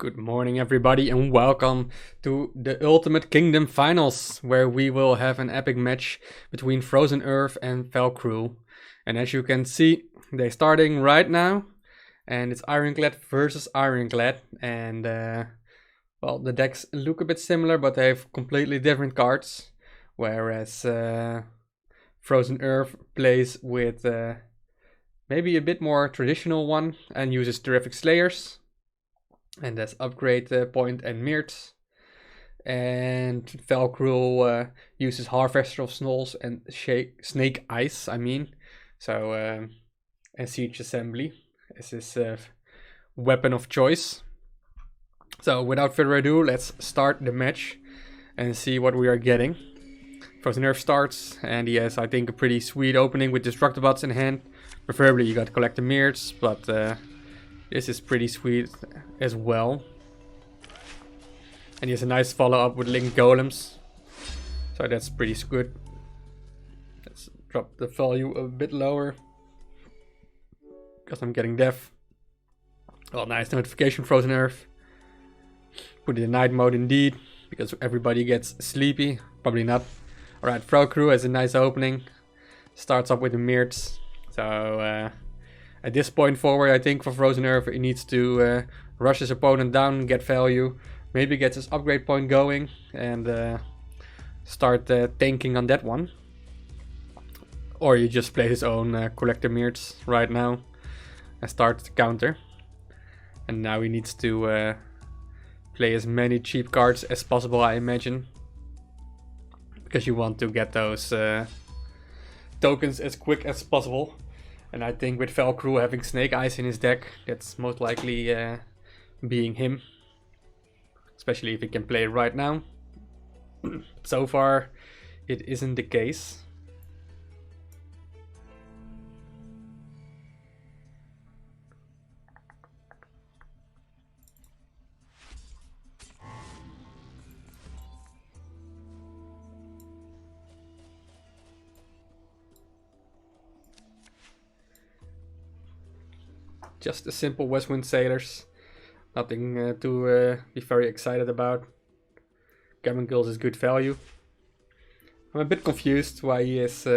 Good morning, everybody, and welcome to the Ultimate Kingdom Finals, where we will have an epic match between FrozenEarth and Felcruel. And as you can see, they're starting right now, and it's Ironclad versus Ironclad. And well, the decks look a bit similar, but they have completely different cards. Whereas FrozenEarth plays with maybe a bit more traditional one and uses Terrific Slayers. And that's upgrade point and Mirts. And Felcruel uses Harvester of Snolls and Snake Ice, So, and Siege Assembly as his weapon of choice. So, without further ado, let's start the match and see what we are getting. FrozenEarth starts, and he has, I think, a pretty sweet opening with Destructobots in hand. Preferably, you got to collect the Mirts, but this is pretty sweet as well. And he has a nice follow-up with Linked Golems. So that's pretty good. Let's drop the value a bit lower, because I'm getting deaf. Well, nice notification, FrozenEarth. Put it in night mode indeed, because everybody gets sleepy. Probably not. Alright, Felcruel has a nice opening. Starts up with the Mirts. So at this point forward, I think for FrozenEarth, he needs to rush his opponent down, get value, maybe get his upgrade point going, and start tanking on that one. Or you just play his own collector Mirts right now and start the counter. And now he needs to play as many cheap cards as possible, I imagine, because you want to get those tokens as quick as possible. And I think with Felcruel having Snake Eyes in his deck, that's most likely being him. Especially if he can play it right now. So far, it isn't the case. Just a simple Westwind Sailors. Nothing to be very excited about. Gammon Girls is good value. I'm a bit confused why he is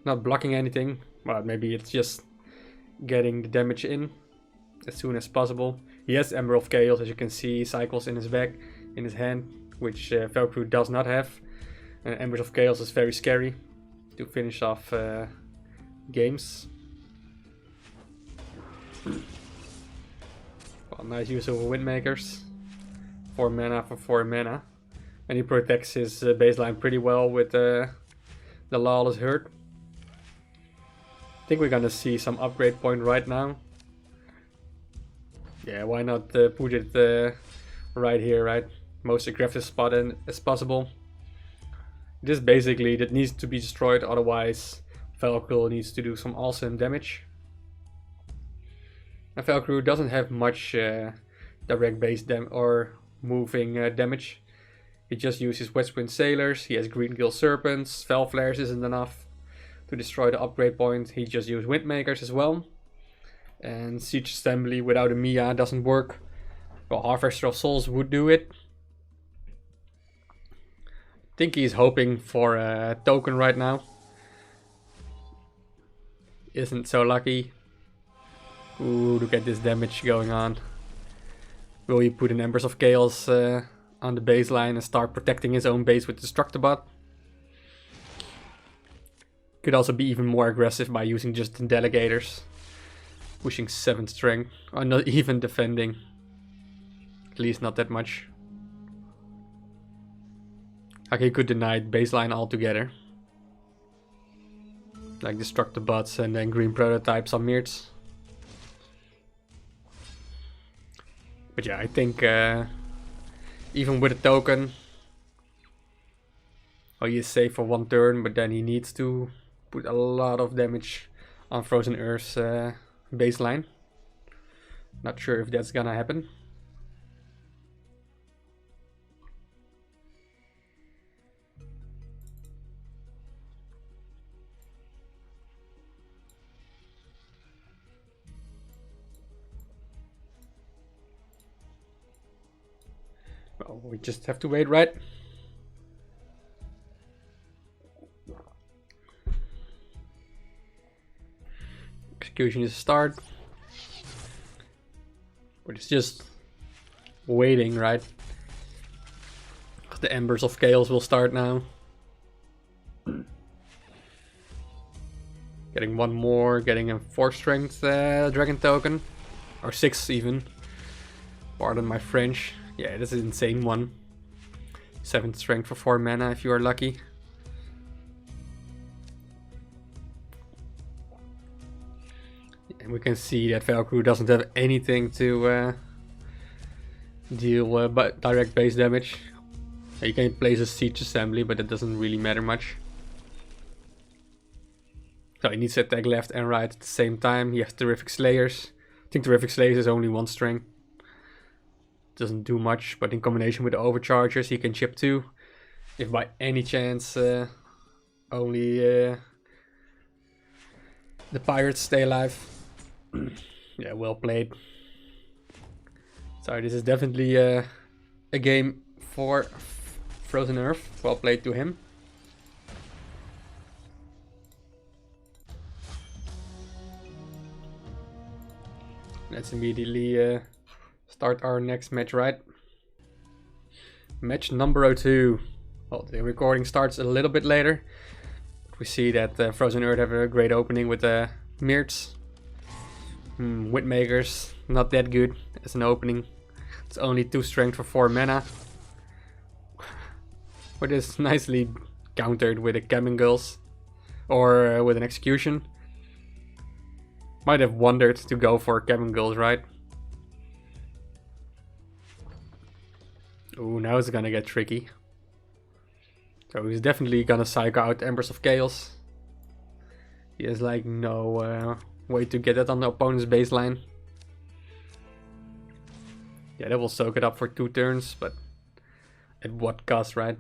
not blocking anything. Well, maybe it's just getting the damage in as soon as possible. He has Ember of Chaos, as you can see, cycles in his back, in his hand, which Felcruel does not have. Embers of Chaos is very scary to finish off games. Well, nice use of Windmakers. 4 mana for 4 mana. And he protects his baseline pretty well with the Lawless Herd. I think we're gonna see some upgrade point right now. Yeah, why not put it right here, right? Most aggressive spot as possible. This basically, that needs to be destroyed, otherwise Felcruel needs to do some awesome damage. And Felcruel doesn't have much direct base damage or moving damage. He just uses Westwind Sailors, he has Green Gill Serpents, Fel Flares isn't enough to destroy the upgrade point. He just uses Windmakers as well. And Siege Assembly without a Mia doesn't work. Well, Harvester of Souls would do it. I think he's hoping for a token right now. Isn't so lucky. Ooh, look at this damage going on. Will he put an Embers of Chaos on the baseline and start protecting his own base with Destructobot? Could also be even more aggressive by using just the Delegators. Pushing 7 strength, or not even defending. At least not that much. Okay, he could deny baseline altogether. Like Destructobots and then green prototypes on Mirts. But yeah, I think even with a token, oh, he is safe for 1 turn, but then he needs to put a lot of damage on FrozenEarth's baseline. Not sure if that's gonna happen. we just have to wait, right? Execution is a start. But it's just waiting, right? The Embers of Chaos will start now. Getting one more, getting a 4 strength dragon token. Or 6 even. Pardon my French. Yeah, this is an insane one. 7 strength for 4 mana if you are lucky. And we can see that Felcruel doesn't have anything to deal direct base damage. You can place a siege assembly, but that doesn't really matter much. So he needs to attack left and right at the same time. He has Terrific Slayers. I think Terrific Slayers is only 1 strength. Doesn't do much, but in combination with the Overchargers he can chip 2. If by any chance only the pirates stay alive. Yeah, well played. So this is definitely a game for FrozenEarth. Well played to him. Let's immediately start our next match, right? Match number 2. Well, the recording starts a little bit later. We see that FrozenEarth have a great opening with the Mirts. Windmakers, not that good as an opening. It's only 2 strength for 4 mana. But it's nicely countered with a Camingulls or with an Execution. Might have wondered to go for Camingulls, right? Ooh, now it's gonna get tricky. So he's definitely gonna psycho out Embers of Chaos. He has like no way to get it on the opponent's baseline. Yeah, that will soak it up for 2 turns, but at what cost, right?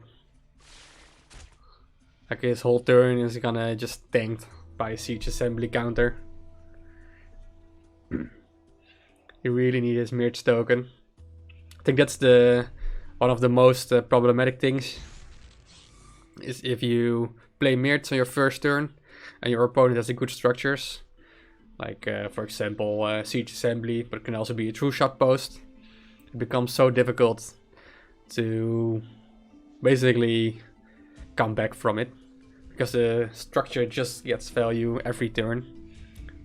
Like his whole turn is gonna just tanked by a siege assembly counter. He really needs his Mirch token. I think that's one of the most problematic things. Is if you play Mirts on your first turn and your opponent has a good structures. Like for example siege assembly, but it can also be a true shot post. It becomes so difficult to basically come back from it, because the structure just gets value every turn,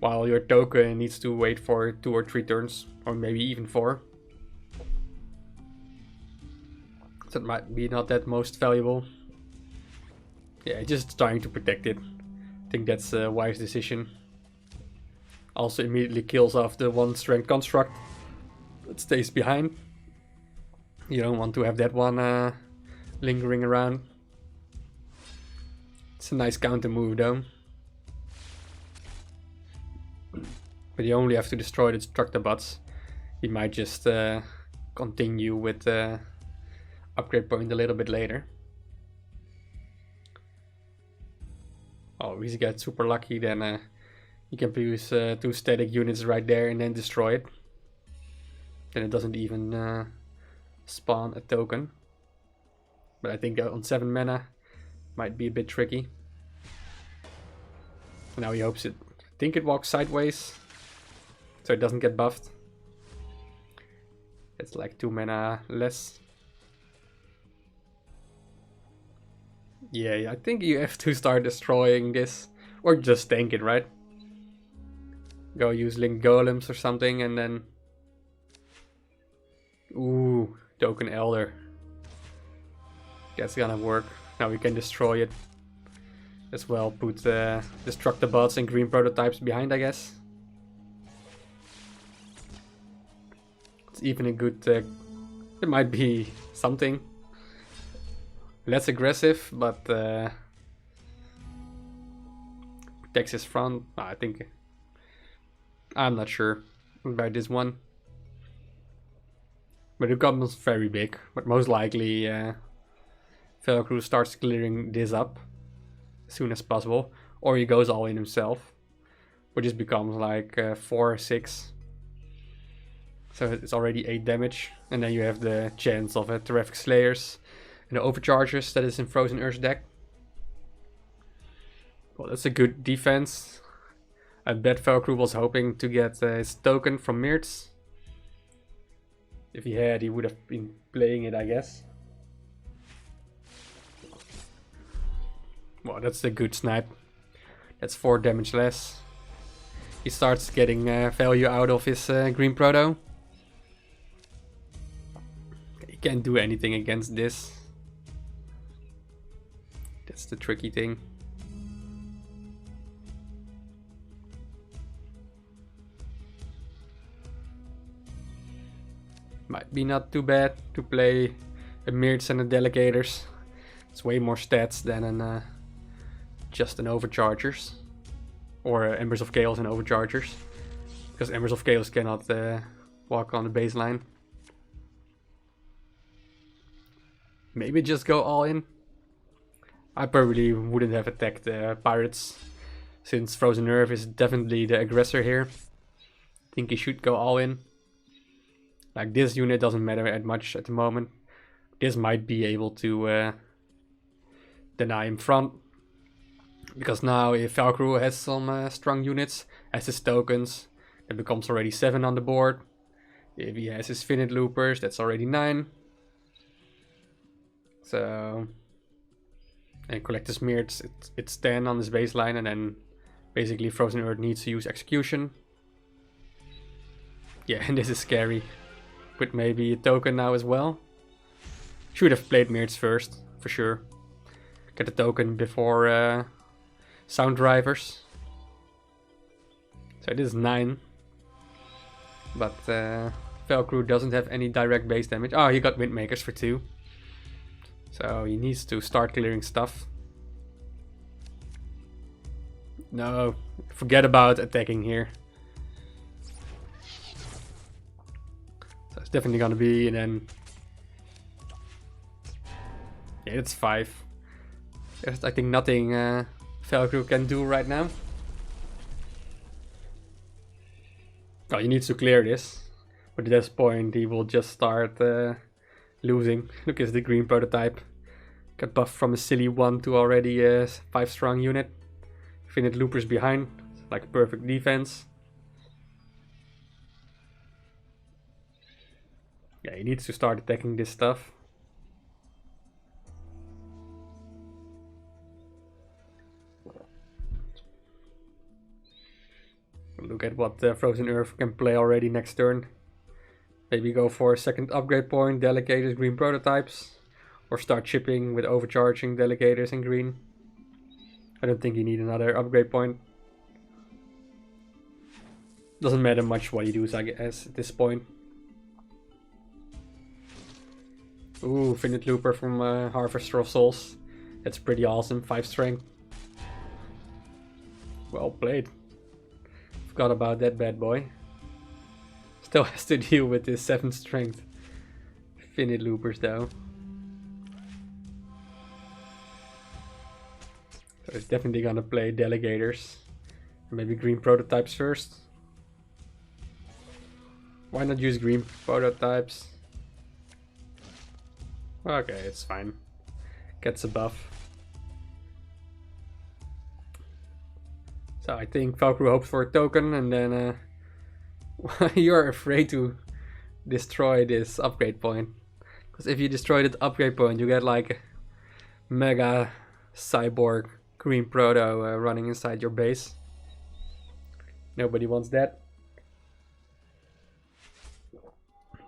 while your token needs to wait for 2 or 3 turns, or maybe even 4. So it might be not that most valuable. Yeah, just trying to protect it. I think that's a wise decision. Also immediately kills off the 1 strength construct that stays behind. You don't want to have that one lingering around. It's a nice counter move though. But you only have to destroy the destructor bots. You might just continue with the upgrade point a little bit later. Oh, if you get super lucky, then you can use 2 static units right there and then destroy it. Then it doesn't even spawn a token. But I think on 7 mana might be a bit tricky. Now he hopes it. I think it walks sideways, so it doesn't get buffed. It's like 2 mana less. Yeah, I think you have to start destroying this, or just tank it, right? Go use Link Golems or something, and then... Ooh, Token Elder. That's gonna work. Now we can destroy it as well. Put Destructor bots and green prototypes behind, I guess. It's even a good... it might be something. Less aggressive, but protects his front. I think... I'm not sure about this one. But it becomes very big. But most likely Felcruel starts clearing this up as soon as possible. Or he goes all in himself. Which just becomes like 4 or 6. So it's already 8 damage. And then you have the chance of a Terrific Slayers and the Overchargers that is in FrozenEarth's deck. Well, that's a good defense. I bet Felcruel was hoping to get his token from Mirtz. If he had, he would have been playing it, I guess. Well, that's a good snipe. That's 4 damage less. He starts getting value out of his green proto. He can't do anything against this. That's the tricky thing. Might be not too bad to play a Mirtz and a Delegators. It's way more stats than an just an Overchargers. Or Embers of Chaos and Overchargers. Because Embers of Chaos cannot walk on the baseline. Maybe just go all in. I probably wouldn't have attacked Pirates. Since FrozenEarth is definitely the aggressor here. I think he should go all in. Like, this unit doesn't matter that much at the moment. This might be able to deny him front. Because now if Felcruel has some strong units, has his tokens, that becomes already 7 on the board. If he has his Finite Loopers, that's already 9. So, and Collector's Mirtz, it's 10 on his baseline, and then basically FrozenEarth needs to use Execution. Yeah, and this is scary. With maybe a token now as well. Should have played Mirtz first, for sure. Get a token before Sound Drivers. So this is 9. But Felcruel doesn't have any direct base damage. Oh, he got Windmakers for 2. So he needs to start clearing stuff. No, forget about attacking here. So it's definitely gonna be, and then... yeah, it's 5. There's, I think, nothing Felcruel can do right now. Oh, he needs to clear this. But at this point he will just start losing. Look at the green prototype. Got buffed from a silly 1 to already a 5 strong unit. Finite Loopers behind. Like perfect defense. Yeah, he needs to start attacking this stuff. Look at what FrozenEarth can play already next turn. Maybe go for a second upgrade point, Delegators, green prototypes. Or start chipping with overcharging Delegators in green. I don't think you need another upgrade point. Doesn't matter much what he does, I guess, at this point. Ooh, Finite Looper from Harvester of Souls. That's pretty awesome, 5 strength. Well played. Forgot about that bad boy. Still has to deal with this 7 strength. Finite Loopers though. So it's definitely gonna play Delegators. Maybe green prototypes first. Why not use green prototypes? Okay, it's fine. Gets a buff. So I think Felcruel hopes for a token, and then you're afraid to destroy this upgrade point. Because if you destroy the upgrade point, you get like a mega cyborg green proto running inside your base. Nobody wants that.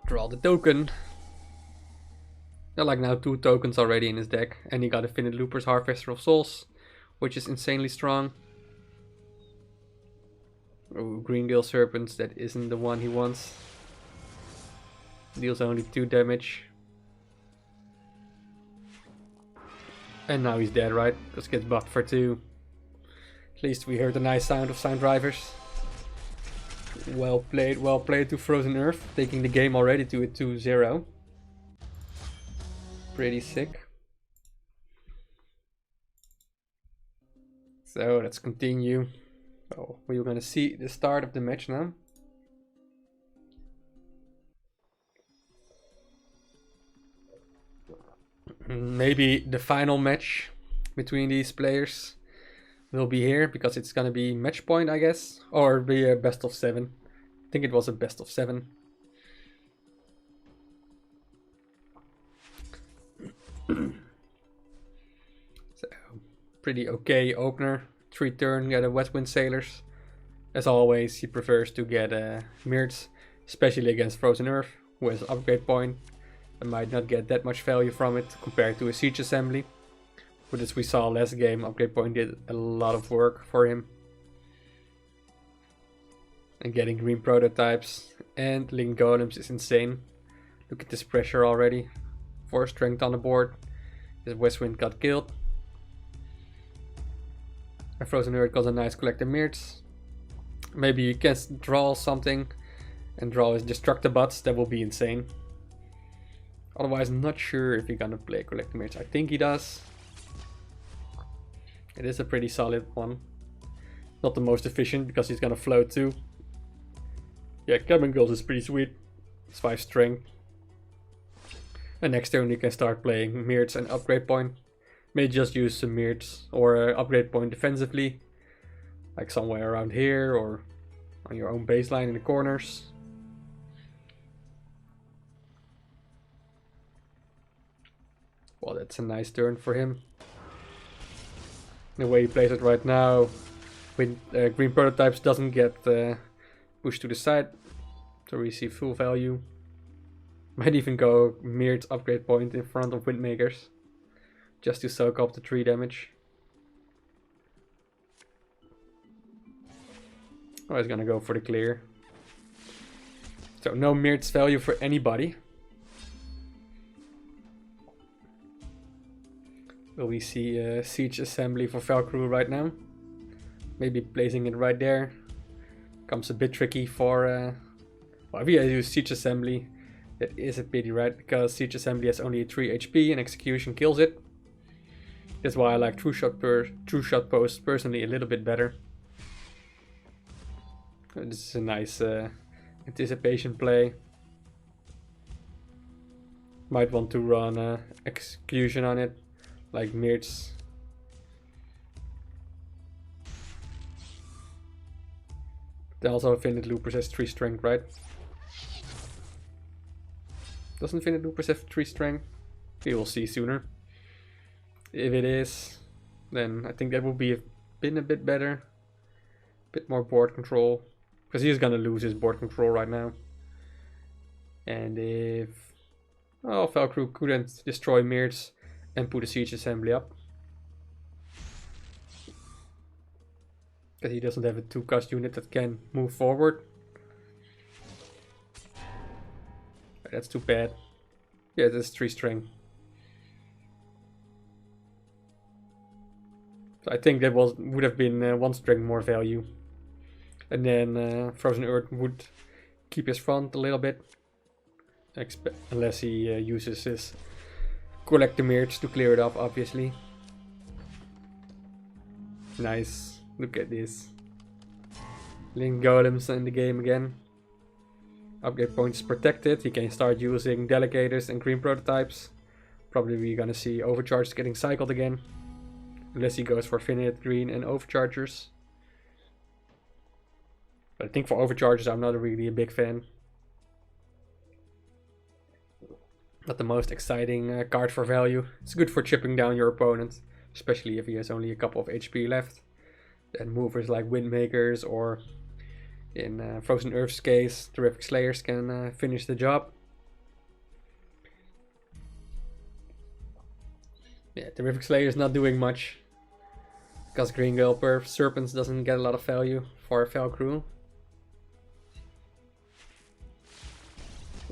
Draw the token. There are like now 2 tokens already in his deck, and he got a Finite Loopers Harvester of Souls, which is insanely strong. Oh, Green Gale Serpents, that isn't the one he wants. Deals only 2 damage. And now he's dead, right? Because gets buffed for 2. At least we heard the nice sound of Sound Drivers. Well played to FrozenEarth, taking the game already to a 2-0. Pretty sick. So let's continue. Oh, we're gonna see the start of the match now. Maybe the final match between these players will be here, because it's gonna be match point, I guess, or be a best of 7. I think it was a best of 7. So, pretty okay opener. 3 turn, get a Westwind Sailors. As always, he prefers to get Mirts, especially against FrozenEarth, who has an upgrade point and might not get that much value from it compared to a Siege Assembly. But as we saw last game, upgrade point did a lot of work for him. And getting green prototypes and Link Golems is insane. Look at this pressure already. 4 strength on the board. His Westwind got killed. And FrozenEarth got a nice collector Mirts. Maybe you can draw something and draw his Destructobots. That will be insane. Otherwise, I'm not sure if he's gonna play collector Mirts. I think he does. It is a pretty solid one. Not the most efficient because he's gonna float too. Yeah, Cabin Girls is pretty sweet. It's 5 strength. And next turn you can start playing Mirts and upgrade point. May just use some Mirts or upgrade point defensively. Like somewhere around here or on your own baseline in the corners. Well, that's a nice turn for him. The way he plays it right now, with green prototypes, doesn't get pushed to the side to receive full value. Might even go Mirror's upgrade point in front of Windmakers, just to soak up the 3 damage. Oh, he's gonna go for the clear. So no Mirror's value for anybody. Will we see a Siege Assembly for Felcruel right now? Maybe placing it right there. Comes a bit tricky for... well, if you use Siege Assembly, that is a pity, right? Because Siege Assembly has only 3 HP and Execution kills it. That's why I like True Shot Post personally a little bit better. This is a nice anticipation play. Might want to run Execution on it, like Mirts. Also, Infinite Loopers has 3 strength, right? Doesn't Infinite Loopers have 3 strength? We will see sooner. If it is, then I think that would be been a bit better. Bit more board control. Because he's gonna lose his board control right now. And if... oh, Felcruel couldn't destroy Mirts and put a Siege Assembly up. Because he doesn't have a 2-cost unit that can move forward. That's too bad. Yeah, that's 3 strength. So I think that would have been 1 strength more value. And then FrozenEarth would keep his front a little bit. Unless he uses his Collector Mirrors to clear it off, obviously. Nice. Look at this. Link Golems in the game again. Upgrade points protected. He can start using Delegators and green prototypes. Probably we're gonna see Overcharges getting cycled again. Unless he goes for Finite Green and Overchargers. But I think for Overchargers I'm not really a big fan. Not the most exciting card for value. It's good for chipping down your opponent. Especially if he has only a couple of HP left. Then movers like Windmakers or in FrozenEarth's case, Terrific Slayers can finish the job. Yeah, Terrific Slayer is not doing much. Because Green Gulper Serpents doesn't get a lot of value for Felcruel.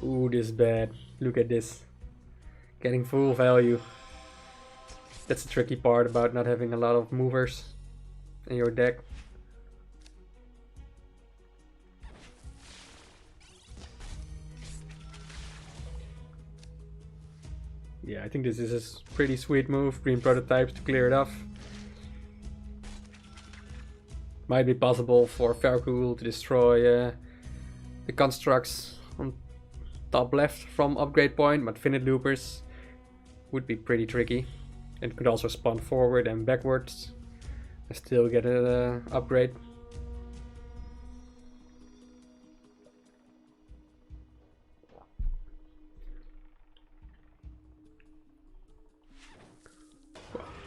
Ooh, this is bad. Look at this. Getting full value. That's the tricky part about not having a lot of movers in your deck. Yeah, I think this is a pretty sweet move. Green prototypes to clear it off. Might be possible for Felcruel to destroy the constructs on top left from upgrade point, but Finite Loopers would be pretty tricky. It could also spawn forward and backwards and still get an upgrade.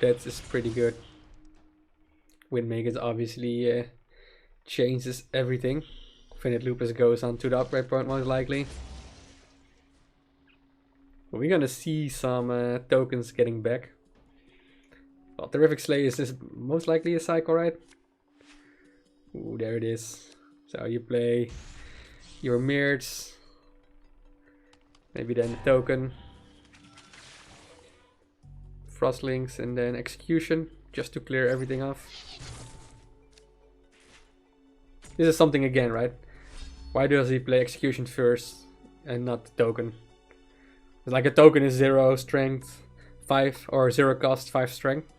That is pretty good. Windmakers obviously changes everything. Finite Lupus goes on to the upgrade point most likely. But we're gonna see some tokens getting back. Well, Terrific Slayers is most likely a cycle, right? Ooh, there it is. So you play your Mirrors, maybe then a token, Frostlings, and then Execution, just to clear everything off. This is something again, right? Why does he play Execution first and not the token? Like a token is 0 strength 5 or 0 cost 5 strength.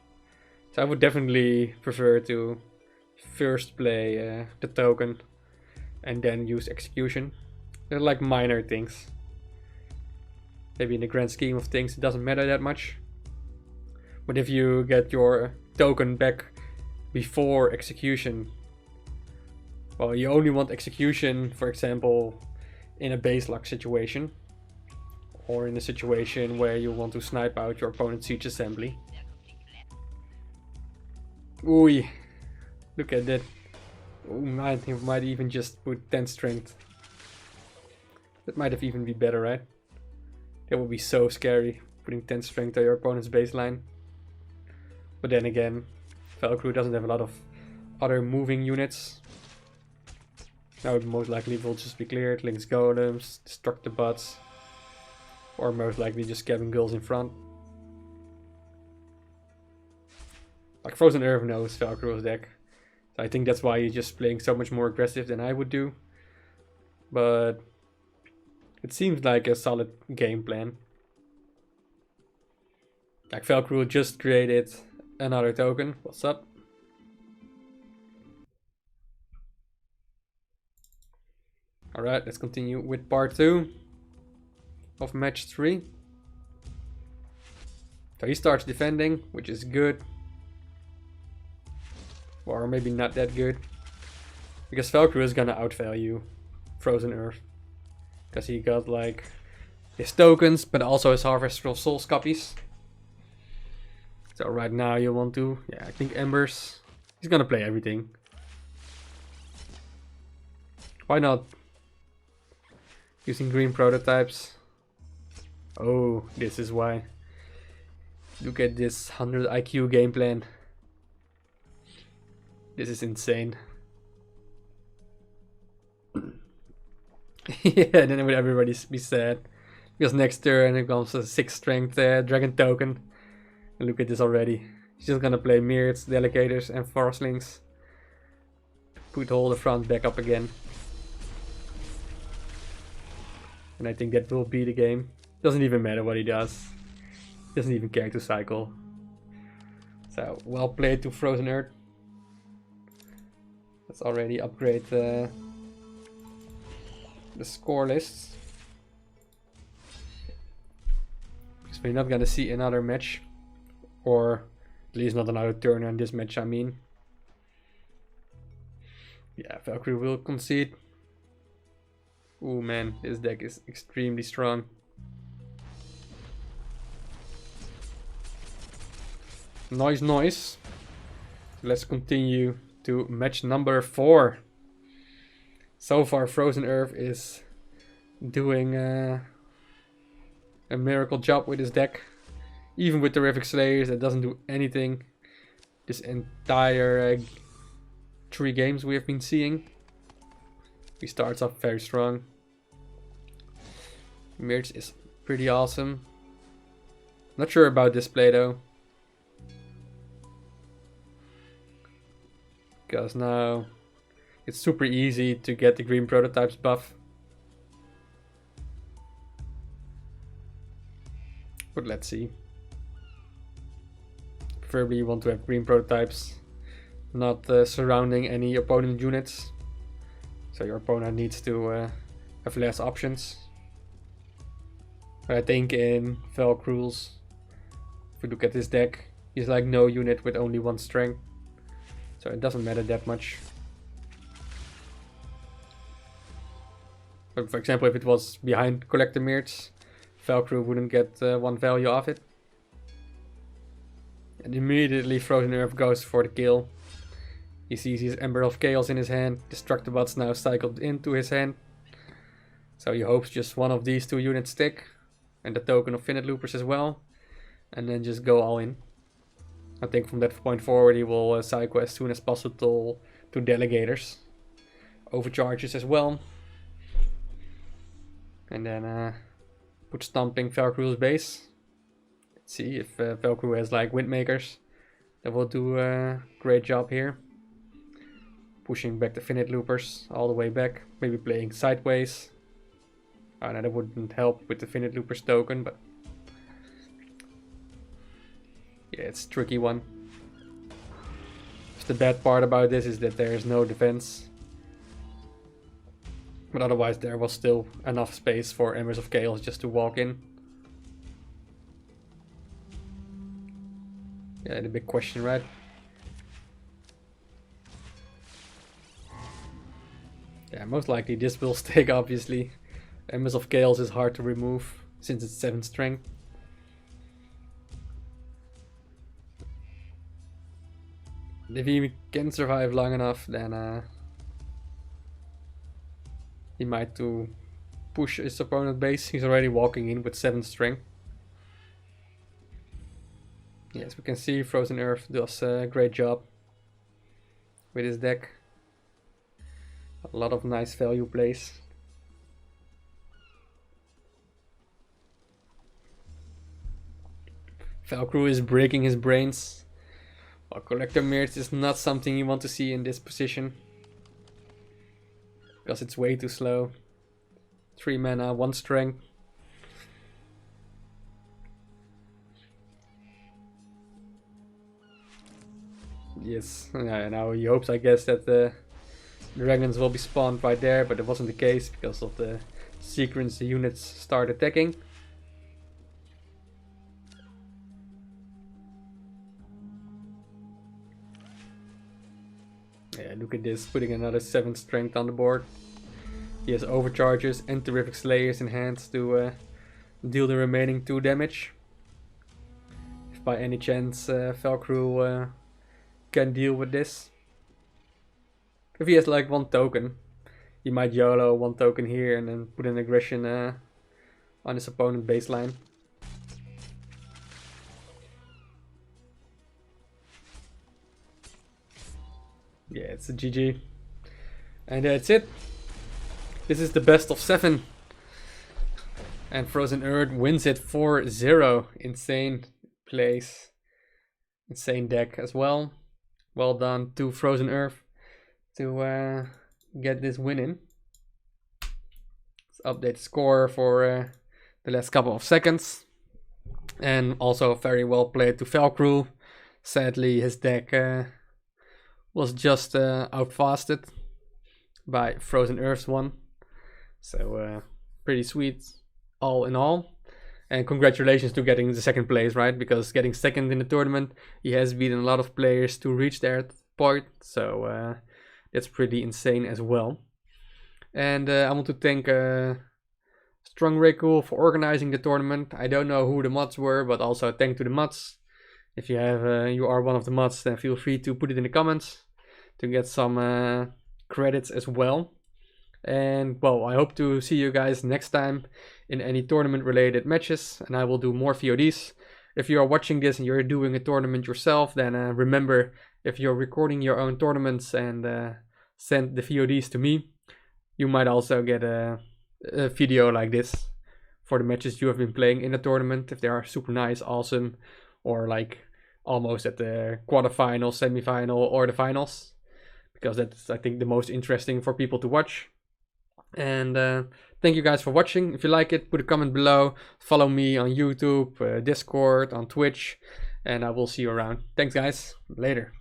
So I would definitely prefer to first play the token and then use Execution. They're like minor things. Maybe in the grand scheme of things it doesn't matter that much. But if you get your token back before Execution, well, you only want Execution, for example, in a base lock situation. Or in a situation where you want to snipe out your opponent's siege assembly. Ooh, look at that. Ooh, I think we might even just put 10 strength. That might have even been better, right? That would be so scary, putting 10 strength on your opponent's baseline. But then again, Felcruel doesn't have a lot of other moving units. Now it most likely will just be cleared, Link's Golems, destruct the bots. Or most likely just Cabin Girls in front. Like FrozenEarth knows Felcruel's deck. So I think that's why he's just playing so much more aggressive than I would do. But it seems like a solid game plan. Like Felcruel just created another token. What's up? Alright, let's continue with part 2 of match 3. So he starts defending, which is good. Or maybe not that good. Because Felcruel is gonna outvalue FrozenEarth. Because he got like his tokens, but also his Harvestful Souls copies. So right now you want to, I think Embers. He's gonna play everything. Why not? Using green prototypes. Oh, this is why. Look at this 100 IQ game plan. This is insane. Yeah, then would everybody be sad. Because next turn it comes a 6 strength dragon token. And look at this already. He's just gonna play Mirrors, Delicators and Frostlings. Put all the front back up again. And I think that will be the game. Doesn't even matter what he does. Doesn't even care to cycle. So, well played to FrozenEarth. Let's already upgrade the score lists. Because we're not gonna see another match. Or at least not another turn on this match, I mean. Yeah, Valkyrie will concede. Ooh man, this deck is extremely strong. Nice. Let's continue to match number 4. So far FrozenEarth is doing a miracle job with his deck. Even with Terrific Slayers, that doesn't do anything. This entire 3 games we have been seeing. He starts off very strong. Mirrors is pretty awesome. Not sure about this play though. Because now it's super easy to get the green prototypes buff. But let's see. Preferably you want to have green prototypes, not surrounding any opponent units. So your opponent needs to have less options. But I think in Felcruel's If we look at this deck, he's like no unit with only 1 strength. So it doesn't matter that much. But for example, if it was behind Collector Mirts, Felcruel wouldn't get 1 value off it. And immediately FrozenEarth goes for the kill. He sees his Ember of Chaos in his hand. Destructibot's now cycled into his hand. So he hopes just one of these 2 units stick. And the token of Finite Loopers as well. And then just go all in. I think from that point forward he will cycle as soon as possible to Delegators. Overcharges as well. And then put Stomping Felcruel's base. Let's see if Felcruel has like Windmakers. That will do a great job here. Pushing back the Finite Loopers all the way back. Maybe playing sideways. Oh no, that wouldn't help with the Finite Loopers token, but yeah, it's a tricky one. The bad part about this is that there is no defense. But otherwise there was still enough space for Embers of Chaos just to walk in. Yeah, the big question, right? Yeah, most likely this will stick, obviously. Embers of Chaos is hard to remove since it's 7 strength. If he can survive long enough, then he might to push his opponent base. He's already walking in with 7 strength. Yes, we can see FrozenEarth does a great job with his deck. A lot of nice value plays. Felcruel is breaking his brains. While Collector Mirts is not something you want to see in this position. Because it's way too slow. 3 mana, 1 strength. Yes, now he hopes, I guess, that the dragons will be spawned right there, but it wasn't the case because of the sequence the units start attacking. Yeah, look at this, putting another 7 strength on the board. He has overcharges and terrific slayers in hand to deal the remaining 2 damage. If by any chance Felcruel can deal with this. If he has like 1 token, he might YOLO 1 token here and then put an aggression on his opponent baseline. Yeah, it's a GG. And that's it. This is the best of 7. And FrozenEarth wins it 4-0. Insane plays. Insane deck as well. Well done to FrozenEarth to get this win in. Let's update the score for the last couple of seconds. And also very well played to Felcruel. Sadly his deck was just outfasted by FrozenEarth's one. So pretty sweet all in all. And congratulations to getting the 2nd place, right? Because getting 2nd in the tournament, he has beaten a lot of players to reach that point. So that's pretty insane as well. And I want to thank StrongRayCool for organizing the tournament. I don't know who the mods were, but also thank to the mods. If you have, you are one of the mods, then feel free to put it in the comments to get some credits as well. And well, I hope to see you guys next time in any tournament related matches, and I will do more VODs. If you are watching this and you're doing a tournament yourself, then remember, if you're recording your own tournaments and send the VODs to me, you might also get a video like this for the matches you have been playing in the tournament, if they are super nice, awesome, or like almost at the quarterfinal, semi-final, or the finals, because that's, I think, the most interesting for people to watch. And thank you guys for watching. If you like it, put a comment below. Follow me on YouTube, Discord, on Twitch, and I will see you around. Thanks guys, later.